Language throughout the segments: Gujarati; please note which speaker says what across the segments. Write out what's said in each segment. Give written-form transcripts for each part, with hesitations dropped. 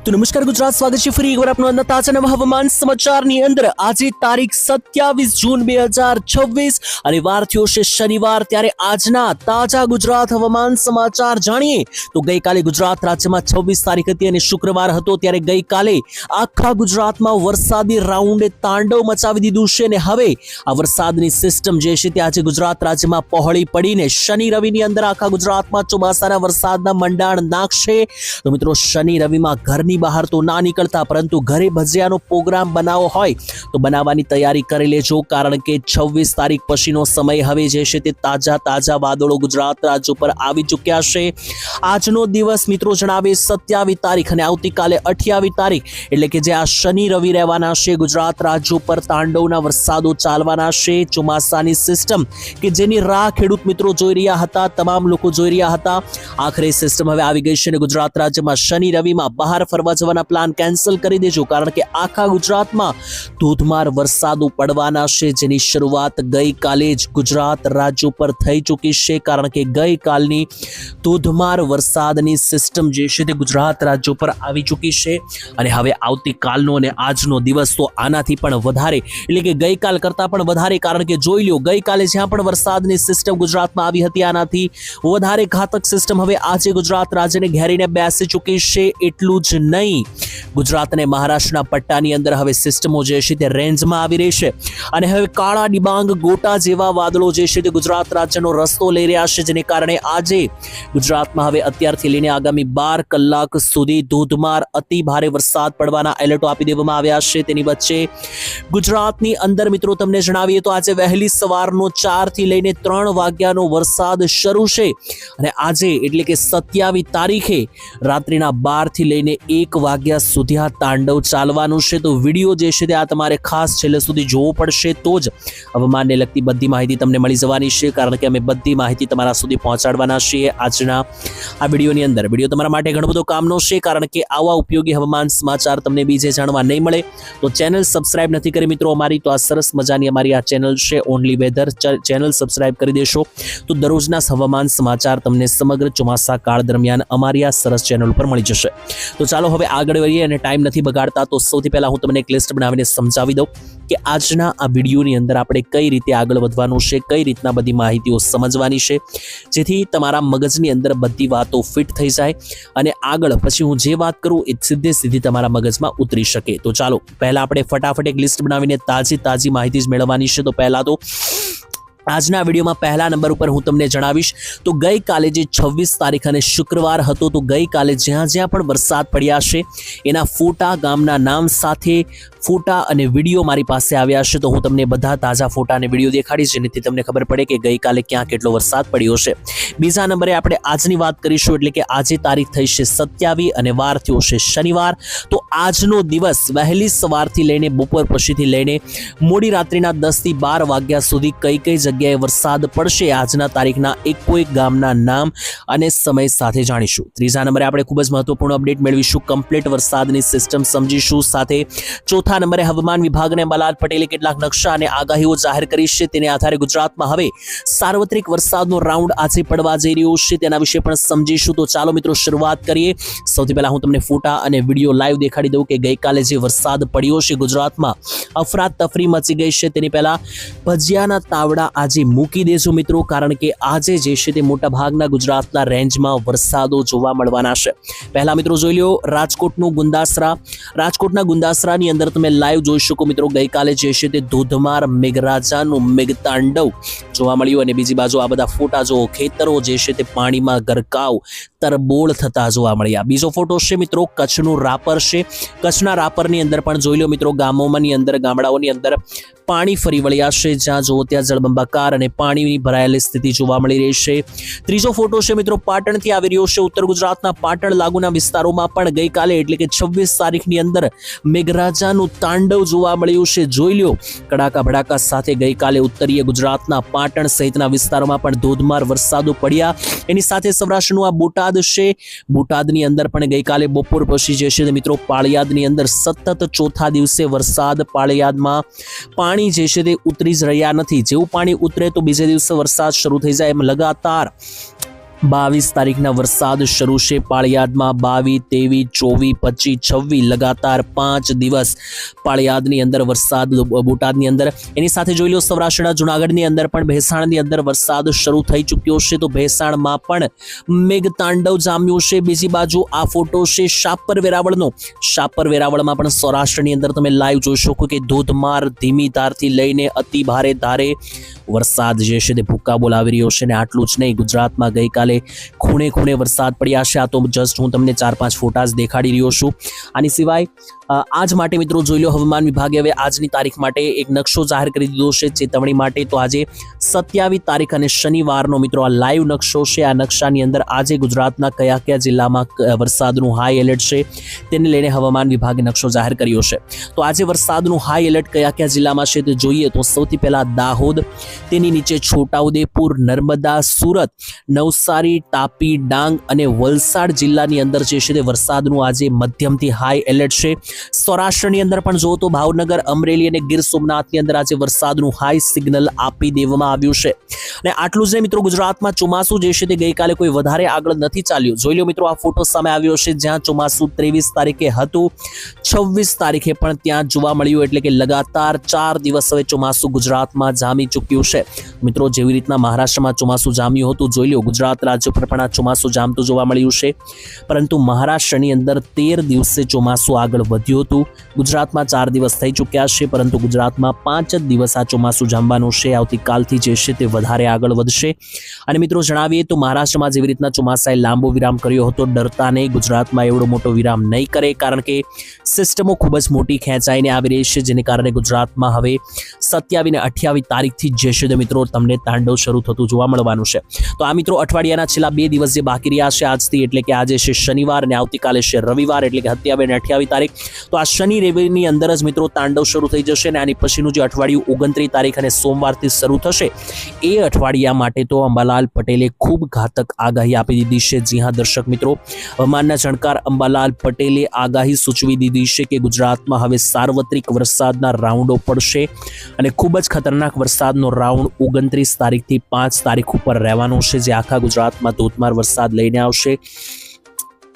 Speaker 1: તો નમસ્કાર ગુજરાત, સ્વાગત છે ફરી એકવાર આપનું આજના તાજા નવા હવામાન સમાચારની અંદર। આજે તારીખ 27 જૂન 2026 અને વાર થયો છે શનિવાર। ત્યારે આજના તાજા ગુજરાત હવામાન સમાચાર જાણીએ તો ગઈકાલે ગુજરાત રાજ્યમાં 26 તારીખ હતી અને શુક્રવાર હતો। ત્યારે ગઈકાલે આખા ગુજરાતમાં વરસાદી રાઉન્ડે તાંડવ મચાવી દીધું છે અને હવે આ વરસાદની સિસ્ટમ જે છે તે આજે ગુજરાત રાજ્યમાં પહોળી પડીને શનિ રવિની અંદર આખા ગુજરાતમાં ચોમાસાના વરસાદના મંડાણ નાખશે। તો મિત્રો, શનિ રવિમાં ઘરની બહાર તો ના નીકળતા, પરંતુ ઘરે ભજીયાનો પ્રોગ્રામ બનાવવો હોય તો બનાવવાની તૈયારી કરી લેજો, કારણ કે 26 તારીખ પછીનો સમય હવે જે છે તે તાજા વાદળો ગુજરાત રાજ્ય ઉપર આવી ચૂક્યા છે। આજનો દિવસ મિત્રો જણાવે 27 તારીખ અને આવતીકાલે 28 તારીખ એટલે કે જે આ શનિ રવિ રહેવાના છે, ગુજરાત રાજ્ય ઉપર તાંડવના વરસાદો ચાલવાના છે। ચોમાસાની સિસ્ટમ કે જેની રાહ ખેડૂત મિત્રો જોઈ રહ્યા હતા, તમામ લોકો જોઈ રહ્યા હતા, આખરે સિસ્ટમ હવે આવી ગઈ છે અને ગુજરાત રાજ્યમાં શનિ રવિમાં બહાર ફરવા જવાના પ્લાન કેન્સલ કરી દેજો, કારણ કે આખા ગુજરાતમાં ધોધમાર વરસાદો પડવાના છે, જેની શરૂઆત ગઈકાલે જ ગુજરાત રાજ્ય ઉપર થઈ ચૂકી છે, કારણ કે ગઈકાલની ધોધમાર વરસાદની સિસ્ટમ જે છે તે ગુજરાત રાજ્ય ઉપર આવી ચૂકી છે અને હવે આવતીકાલનો અને આજનો દિવસ તો આનાથી પણ વધારે એટલે કે ગઈકાલ કરતાં પણ વધારે, કારણ કે જોઈ લો ગઈકાલે જ્યાં પણ વરસાદની સિસ્ટમ ગુજરાતમાં આવી હતી આનાથી વધારે ઘાતક સિસ્ટમ હવે આજે ગુજરાત રાજ્યને ઘેરીને બેસી ચૂકી છે। એટલું જ નહીં, ગુજરાત અને મહારાષ્ટ્રના પટ્ટાની અંદર હવે સિસ્ટમો જે છે તે રેન્જમાં આવી રહી છે અને હવે કાળા ડિબાંગ ગોટા જેવા વાદળો જે છે તે ગુજરાત રાજ્યનો રસ્તો લઈ રહ્યા છે, જેને કારણે આજે ગુજરાતમાં હવે અત્યારથી લઈને આગામી 12 કલાક સુધી ધોધમાર અતિ ભારે વરસાદ પડવાના એલર્ટો આપી દેવામાં આવ્યા છે। તેની વચ્ચે ગુજરાતની અંદર મિત્રો તમને જણાવીએ તો આજે વહેલી સવારનો 4 થી લઈને 3 વાગ્યાનો વરસાદ શરૂ છે અને આજે એટલે કે 27 તારીખે રાત્રિના 12 થી લઈને 1 વાગ્યા સુધી આ તાંડવ ચાલવાનું છે। તો વિડીયો જે છે તે આ તમારે ખાસ છેલ્લે સુધી જોવો પડશે, તો જ હવામાનને લગતી બધી માહિતી તમને મળી જવાની છે, કારણ કે અમે બધી માહિતી તમારા સુધી પહોંચાડવાના છીએ આજના આ વિડીયોની અંદર। વિડીયો તમારા માટે ઘણો બધો કામનો છે, કારણ કે આવા ઉપયોગી હવામાન સમાચાર તમને બીજે જાણવા નહીં મળે। તો ચેનલ સબસ્ક્રાઇબ નથી કરી મિત્રો અમારી, તો આ સરસ મજાની અમારી આ ચેનલ છે ઓનલી વેધર, ચેનલ સબસ્ક્રાઇબ કરી દેશો તો દરરોજના હવામાન સમાચાર તમને સમગ્ર ચોમાસા કાળ દરમિયાન અમારી આ સરસ ચેનલ પર મળી જશે। તો ચાલો હવે આગળ વધીએ અને ટાઈમ નથી બગાડતા, તો સૌથી પહેલા હું તમને એક લિસ્ટ બનાવીને સમજાવી દઉં કે આજના આ વિડીયોની અંદર આપણે કઈ રીતે આગળ વધવાનું છે, કઈ રીતના બધી માહિતીઓ સમજવાની છે, જેથી તમારા મગજની અંદર બધી વાતો ફિટ થઈ જાય અને આગળ પછી હું જે વાત કરું એ સીધી તમારા મગજમાં ઉતરી શકે। તો ચાલો પહેલા આપણે ફટાફટ એક લિસ્ટ બનાવીને તાજી માહિતી જ મેળવવાની છે। તો પહેલા તો આજના વિડીયોમાં પહેલા નંબર ઉપર હું તમને જણાવીશ તો ગઈકાલે જે 26 તારીખ અને શુક્રવાર હતો, તો ગઈકાલે જ્યાં પણ વરસાદ પડ્યા છે એના ફોટા, ગામના નામ સાથે ફોટા અને વિડીયો મારી પાસે આવ્યા છે, તો હું તમને બધા તાજા ફોટા અને વિડીયો દેખાડીશ, જેનાથી તમને ખબર પડે કે ગઈકાલે ક્યાં કેટલો વરસાદ પડ્યો છે। બીજા નંબરે આપણે આજની વાત કરીશું, એટલે કે આજે તારીખ થઈ છે 27 અને વાર થયો છે શનિવાર। તો આજનો દિવસ વહેલી સવારથી લઈને બપોર પછીથી લઈને મોડી રાત્રિના 10 થી 12 વાગ્યા સુધી કઈ જગ્યાએ વરસાદ પડશે આજના તારીખના એક ગામના નામ અને સમય સાથે જાણીશું। ત્રીજા નંબરે આપણે ખૂબ જ મહત્વપૂર્ણ અપડેટ મેળવીશું, કમ્પ્લીટ વરસાદની સિસ્ટમ સમજીશું, સાથે ચોથા નંબરે હવામાન વિભાગને અંબાલાલ પટેલે કેટલાક નકશા અને આગાહીઓ જાહેર કરી છે, તેને આધારે ગુજરાતમાં હવે સાર્વત્રિક વરસાદનો રાઉન્ડ આજે પડવા જઈ રહ્યો છે, તેના વિશે પણ સમજીશું। તો ચાલો મિત્રો શરૂઆત કરીએ। સૌથી પહેલા હું તમને ફોટા અને વિડીયો લાઈવ દેખાડી દઉં કે ગઈકાલે જે વરસાદ પડ્યો છે ગુજરાતમાં અફરાતફરી મચી ગઈ છે। તેની પહેલા ભજીયાના તાવડા આજે મૂકી દેજો મિત્રો, કારણ કે આજે જે છે તે મોટા ભાગના ગુજરાતના રેન્જમાં વરસાદો જોવા મળવાના છે। પહેલા મિત્રો જોઈ લો રાજકોટના ગુંદાસરાની અંદર તમે લાઈવ જોઈ શકો મિત્રો, ગઈકાલે જે છે તે ધોધમાર મેઘરાજાનું મેઘતાંડવ જોવા મળ્યું અને બીજી બાજુ આ બધા ફોટા જો ખેતરો જે છે તે પાણીમાં ગરકાવ તરબોળ થતા જોવા મળ્યા। બીજો ફોટો છે મિત્રો કચ્છનું રાપર છે, કચ્છના રાપરની અંદર પણ જોઈ લો મિત્રો, ગામડાઓની અંદર પાણી ફરી વળ્યા છે, જ્યાં જુઓ ત્યાં જળબંબાકાર અને પાણીની ભરાયેલી સ્થિતિ જોવા મળી રહી છે। ત્રીજો ફોટો છે મિત્રો પાટણથી આવી રહ્યો છે, ઉત્તર ગુજરાતના પાટણ લાગુના વિસ્તારોમાં પણ ગઈકાલે એટલે કે 26 તારીખની અંદર મેઘરાજાનું તાંડવ જોવા મળ્યું છે। જોઈ લો કડાકા ભડાકા સાથે ગઈકાલે ઉત્તરીય ગુજરાતના પાટણ સહિતના વિસ્તારોમાં પણ ધોધમાર વરસાદો પડ્યા। એની સાથે સૌરાષ્ટ્રનું આ બોટાદ છે, બોટાદની અંદર પણ ગઈકાલે બપોર પછી જે છે મિત્રો પાળિયાદની અંદર સતત ચોથા દિવસે વરસાદ, પાળિયાદમાં પાણી જે છે તે ઉતરી જ રહ્યા નથી, જેવું પાણી ઉતરે તો બીજે દિવસે વરસાદ શરૂ થઈ જાય, એમ લગાતાર 22 તારીખના વરસાદ શરૂ છે પાળિયાદમાં 22, 23, 24, 25, 26 લગાતાર 5 દિવસ પાળિયાદની અંદર વરસાદ, બોટાદની અંદર. એની સાથે જોઈ લો સૌરાષ્ટ્રના જુનાગઢની અંદર પણ ભેસાણની અંદર વરસાદ શરૂ થઈ ચૂક્યો છે, તો ભેસાણમાં પણ મેઘતાંડવ જામ્યું છે. બીજી બાજુ આ ફોટો છે શાપર વેરાવળનો. શાપર વેરાવળમાં પણ સૌરાષ્ટ્રની અંદર તમે લાઈવ જોઈ શકો કે ધોધમાર ધીમી ધારથી લઈને અતિ ભારે ધારે વરસાદ જે છે તે ભૂકા બોલાવી રહ્યો છે. ને આટલું જ નહીં, ગુજરાતમાં ગઈકાલે ખૂણે ખૂણે વરસાદ પડ્યા છે. આ તો જસ્ટ હું તમને 4-5 ફોટા જ દેખાડી રહ્યો છું. આની સિવાય આજ માટે મિત્રો જોઈ લો હવામાન વિભાગે હવે આજની તારીખ માટે એક નકશો જાહેર કરી દીધો છે ચેતવણી માટે. તો આજે 27 તારીખ અને શનિવારનો મિત્રો આ લાઈવ નકશો છે. આ નકશાની અંદર આજે ગુજરાતના કયા કયા જિલ્લામાં વરસાદનું હાઈ એલર્ટ છે તેને લઈને હવામાન વિભાગે નકશો જાહેર કર્યો છે. તો આજે વરસાદનું હાઈ એલર્ટ કયા કયા જિલ્લામાં છે તે જોઈએ તો સૌથી પહેલા દાહોદ, તેની નીચે છોટાઉદેપુર, નર્મદા, સુરત, નવસારી, તાપી, ડાંગ અને વલસાડ જિલ્લાની અંદર જે છે તે વરસાદનું આજે મધ્યમથી હાઈ એલર્ટ છે. સૌરાષ્ટ્રની અંદર પણ જો તો ભાવનગર, અમરેલી અને ગીર સોમનાથની અંદર આજે વરસાદનું હાઈ સિગ્નલ આપી દેવામાં આવ્યું છે. અને આટલું જ નહીં મિત્રો, ગુજરાતમાં ચોમાસું જે છે તે ગઈકાલે કોઈ વધારે આગળ નથી ચાલ્યું. જોઈ લો મિત્રો, આ ફોટો સામે આવ્યો છે જ્યાં ચોમાસું 23 તારીખે હતું, 26 તારીખે પણ ત્યાં જોવા મળ્યું. એટલે કે લગાતાર 4 દિવસ હવે ચોમાસું ગુજરાતમાં જામી ચૂક્યું છે. મિત્રો જેવી રીતના મહારાષ્ટ્રમાં ચોમાસું જામ્યું હતું, જોઈ લો ગુજરાત રાજ્ય પર પણ આ ચોમાસું જામતું જોવા મળ્યું છે. પરંતુ મહારાષ્ટ્રની અંદર 13 દિવસે ચોમાસું આગળ વધ્યું હતું. ગુજરાતમાં 4 દિવસ થઈ ચૂક્યા છે, પરંતુ ગુજરાતમાં 5 જ દિવસ આ ચોમાસું જામવાનું છે. આવતીકાલથી જે છે તે વધારે આગળ વધશે. અને મિત્રો જણાવીએ તો મહારાષ્ટ્રમાં જેવી રીતના ચોમાસાએ લાંબો વિરામ કર્યો હતો, ડરતા નહીં, ગુજરાતમાં એવડો મોટો વિરામ નહીં કરે, કારણ કે સિસ્ટમો ખૂબ જ મોટી ખેંચાઈને આવી રહી છે, જેને કારણે ગુજરાતમાં હવે 27 અને 28 તારીખથી જે છે તે મિત્રો તમને તાંડવ શરૂ થતું જોવા મળવાનું છે. તો આ મિત્રો અઠવાડિયાના છેલ્લા 2 દિવસ જે બાકી રહ્યા છે આજથી, એટલે કે આજે છે શનિવાર અને આવતીકાલે છે રવિવાર, એટલે કે 27 અને 28 તારીખ. તો આ શનિ રવિની અંદર જ મિત્રો તાંડવ શરૂ થઈ જશે. અને આની પછીનું જે અઠવાડિયું 29 તારીખ અને સોમવારથી શરૂ થશે, એ અઠવાડિયા માટે તો અંબાલાલ પટેલે ખૂબ ઘાતક આગાહી આપી દીધી છે. જી હા દર્શક મિત્રો, હવામાનના જાણકાર અંબાલાલ પટેલે આગાહી સૂચવી દીધી છે કે ગુજરાતમાં હવે સાર્વત્રિક વરસાદના રાઉન્ડો પડશે અને ખૂબ જ ખતરનાક વરસાદનો રાઉન્ડ 29 તારીખથી 5 તારીખ ઉપર રહેવાનો છે, જે આખા ગુજરાતમાં ધોધમાર વરસાદ લઈને આવશે.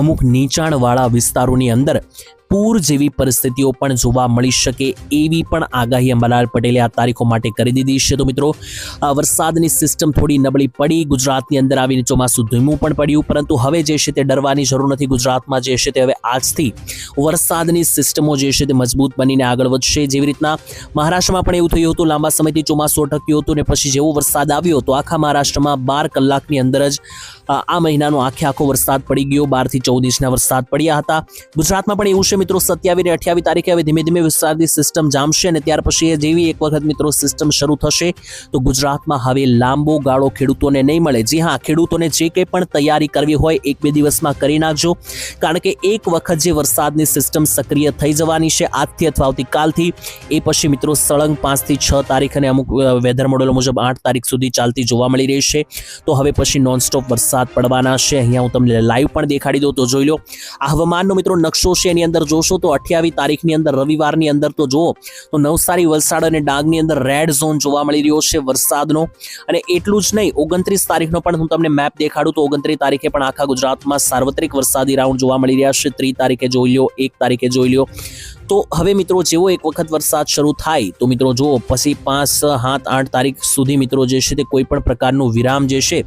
Speaker 1: અમુક નીચાણવાળા વિસ્તારોની અંદર પૂર જેવી પરિસ્થિતિઓ પણ જોવા મળી શકે એવી પણ આગાહી અંબાલાલ પટેલે આ તારીખો માટે કરી દીધી છે. તો મિત્રો વરસાદની સિસ્ટમ થોડી નબળી પડી, ગુજરાતની અંદર આવીને ચોમાસું ધીમું પણ પડ્યું, પરંતુ હવે જે છે તે ડરવાની જરૂર નથી. ગુજરાતમાં જે છે તે હવે આજથી વરસાદની સિસ્ટમો જે છે તે મજબૂત બનીને આગળ વધશે. જેવી રીતના મહારાષ્ટ્રમાં પણ એવું થયું હતું, લાંબા સમયથી ચોમાસું અટક્યું હતું અને પછી જેવો વરસાદ આવ્યો તો આખા મહારાષ્ટ્રમાં 12 કલાકની અંદર જ આ મહિનાનો આખો વરસાદ પડી ગયો. 12 થી 14 ઇંચના વરસાદ પડ્યા હતા. ગુજરાતમાં પણ એવું છે મિત્રો, 27 અને 28 તારીખે હવે ધીમે ધીમે વરસાદની સિસ્ટમ જામશે અને ત્યાર પછી જેવી એક વખત મિત્રો સિસ્ટમ શરૂ થશે તો ગુજરાતમાં હવે લાંબો ગાળો ખેડૂતોને નહીં મળે. જી હા, ખેડૂતોને જે કંઈ પણ તૈયારી કરવી હોય 1-2 દિવસમાં કરી નાખજો, કારણ કે એક વખત જે વરસાદની સિસ્ટમ સક્રિય થઈ જવાની છે આજથી અથવા આવતીકાલથી, એ પછી મિત્રો સળંગ 5 થી 6 તારીખ અને અમુક વેધર મોડેલો મુજબ 8 તારીખ સુધી ચાલતી જોવા મળી રહી છે. તો હવે પછી નોનસ્ટોપ વરસાદ પડવાના છે. અહીંયા હું તમને લાઈવ પણ દેખાડી દઉં તો જોઈ લો. આ હવામાનનો મિત્રો નકશો છે, એની અંદર જોશો તો 28 તારીખની અંદર રવિવારની અંદર તો જુઓ તો નવસારી, વલસાડ અને ડાંગની અંદર રેડ ઝોન જોવા મળી રહ્યો છે વરસાદનો. અને એટલું જ નહીં, 29 તારીખનો પણ હું તમને મેપ દેખાડું તો 29 તારીખે પણ આખા ગુજરાતમાં સાર્વત્રિક વરસાદી રાઉન્ડ જોવા મળી રહ્યા છે. 3 તારીખે જોઈ લો, 1 તારીખે જોઈ લો. તો હવે મિત્રો જેવો એક વખત વરસાદ શરૂ થાય તો મિત્રો જુઓ પછી 5, 7, 8 તારીખ સુધી મિત્રો જે છે તે કોઈ પણ પ્રકારનું વિરામ જે છે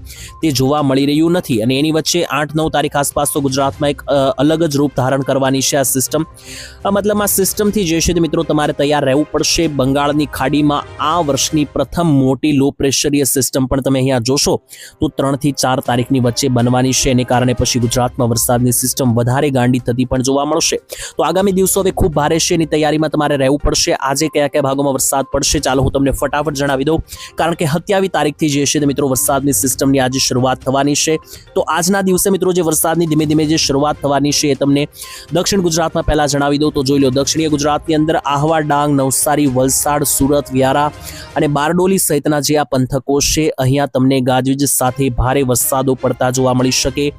Speaker 1: તે જોવા મળી રહ્યું નથી. અને એની વચ્ચે 8, 9 તારીખ આસપાસ તો ગુજરાતમાં એક અલગ જ રૂપ ધારણ કરવાની છે આ સિસ્ટમ. મતલબ આ સિસ્ટમથી જે છે તે મિત્રો તમારે તૈયાર રહેવું પડશે. બંગાળની ખાડીમાં આ વર્ષની પ્રથમ મોટી લો પ્રેશરીય સિસ્ટમ પણ તમે અહીંયા જોશો તો 3 થી 4 તારીખની વચ્ચે બનવાની છે. એને કારણે પછી ગુજરાતમાં વરસાદની સિસ્ટમ વધારે ગાંડી થતી પણ જોવા મળશે. તો આગામી દિવસો હવે ખૂબ ભારે છે, એની તૈયારીમાં તમારે રહેવું પડશે. આજે કયા કયા ભાગોમાં વરસાદ પડશે ચાલો હું તમને ફટાફટ જણાવી દઉં, કારણ કે 27 તારીખથી જે છે તે મિત્રો વરસાદની સિસ્ટમની આજે શરૂઆત થવાની છે. તો આજના દિવસે મિત્રો જે વરસાદની ધીમે ધીમે જે શરૂઆત થવાની છે એ તમને દક્ષિણ ગુજરાતમાં પહેલા જણાવી દઉં તો જોઈ લો. દક્ષિણીય ગુજરાતની અંદર આહવા, ડાંગ, નવસારી, વલસાડ, સુરત, વ્યારા અને બારડોલી સહિતના જે આ પંથકો છે અહીંયા તમને ગાજવીજ સાથે ભારે વરસાદો પડતા જોવા મળી શકે.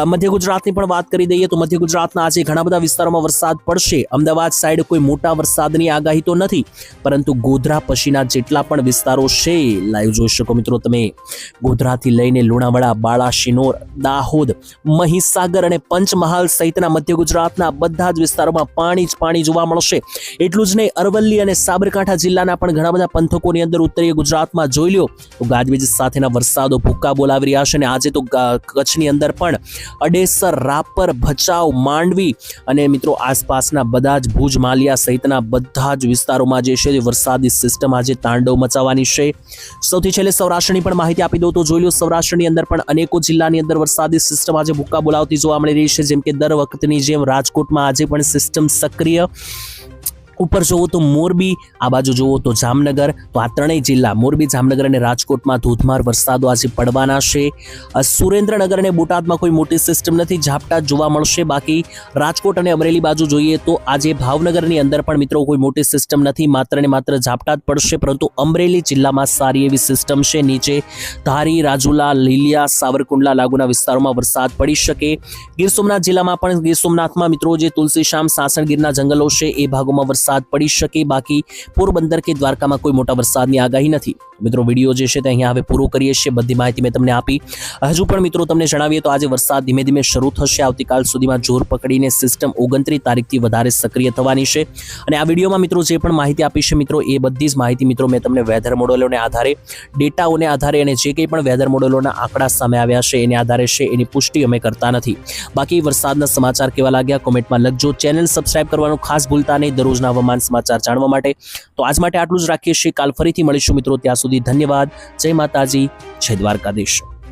Speaker 1: મધ્ય ગુજરાતની પણ વાત કરી દઈએ તો મધ્ય ગુજરાતના આજે ઘણા બધા વિસ્તારોમાં વરસાદ પડશે. અમદાવાદ સાઈડ કોઈ મોટા વરસાદની આગાહી તો નથી, પરંતુ ગોધરા પછીના જેટલા પણ વિસ્તારો છે લાઈવ જોઈ શકો મિત્રો તમે. ગોધરાથી લઈને લુણાવાડા, બાળાશિનોર, દાહોદ, મહીસાગર અને પંચમહાલ સહિતના મધ્ય ગુજરાતના બધા જ વિસ્તારોમાં પાણી જ પાણી જોવા મળશે. એટલું જ નહીં, અરવલ્લી અને સાબરકાંઠા જિલ્લાના પણ ઘણા બધા પંથકોની અંદર ઉત્તરીય ગુજરાતમાં જોઈ લો તો ગાજવીજ સાથેના વરસાદો ભૂક્કા બોલાવી રહ્યા છે. અને આજે તો કચ્છની અંદર પણ અડેસર, રાપર, ભચાઉ, માંડવી અને મિત્રો આસપાસના બધા જ ભુજ, માલિયા સહિતના બધા જ વિસ્તારોમાં જે છે વરસાદી સિસ્ટમ આજે તાંડવ મચાવવાની છે. સૌથી છેલ્લે સૌરાષ્ટ્રની પણ માહિતી આપી દઉં તો જોઈ લો, સૌરાષ્ટ્રની અંદર પણ અનેકો જિલ્લાની અંદર વરસાદી સિસ્ટમ આજે ભૂક્કા બોલાવતી જોવા મળી રહી છે. જેમ કે દર વખતની જેમ રાજકોટમાં આજે પણ સિસ્ટમ સક્રિય. ઉપર જોવો તો મોરબી, આ બાજુ જોવો તો જામનગર, તો આ ત્રણેય જિલ્લા મોરબી, જામનગર અને રાજકોટમાં ધોધમાર વરસાદો આજે પડવાના છે. સુરેન્દ્રનગર અને બોટાદમાં કોઈ મોટી સિસ્ટમ નથી, ઝાપટા જોવા મળશે. બાકી રાજકોટ અને અમરેલી બાજુ જોઈએ તો આજે ભાવનગરની અંદર પણ મિત્રો કોઈ મોટી સિસ્ટમ નથી, માત્ર ને માત્ર ઝાપટા જ પડશે. પરંતુ અમરેલી જિલ્લામાં સારી એવી સિસ્ટમ છે. નીચે ધારી, રાજુલા, લીલિયા, સાવરકુંડલા લાગુના વિસ્તારોમાં વરસાદ પડી શકે. ગીર સોમનાથ જિલ્લામાં પણ, ગીર સોમનાથમાં મિત્રો જે તુલસીશ્યામ, સાસણગીરના જંગલો છે એ ભાગોમાં વરસાદ પડી શકે. બાકી પોરબંદર કે દ્વારકામાં કોઈ મોટા વરસાદની આગાહી નથી. મિત્રો વિડીયો જે છે તે અહીંયા હવે પૂરો કરીએ છીએ. બધી માહિતી મેં તમને આપી. હજુ પણ મિત્રો તમને જણાવીએ તો આજે વરસાદ ધીમે ધીમે શરૂ થશે. આવતીકાલ સુધીમાં જોર પકડીને સિસ્ટમ 29 તારીખથી વધારે સક્રિય થવાની છે. અને આ વિડીયોમાં મિત્રો જે પણ માહિતી આપી છે મિત્રો એ બધી જ માહિતી મિત્રો મેં તમને વેધર મોડેલોને આધારે, ડેટાઓને આધારે અને જે કંઈ પણ વેધર મોડેલોના આંકડા સામે આવ્યા છે એને આધારે છે. એની પુષ્ટિ અમે કરતા નથી. બાકી વરસાદના સમાચાર કેવા લાગ્યા કોમેન્ટમાં લખજો. ચેનલ સબસ્ક્રાઇબ કરવાનું ખાસ ભૂલતા નહીં દરરોજના હવામાન સમાચાર જાણવા માટે. તો આજ માટે આટલું જ રાખીએ છીએ. કાલ ફરીથી મળીશું મિત્રો. ત્યાં સુધી ધન્યવાદ. જય માતાજી, જય દ્વારકાધીશ.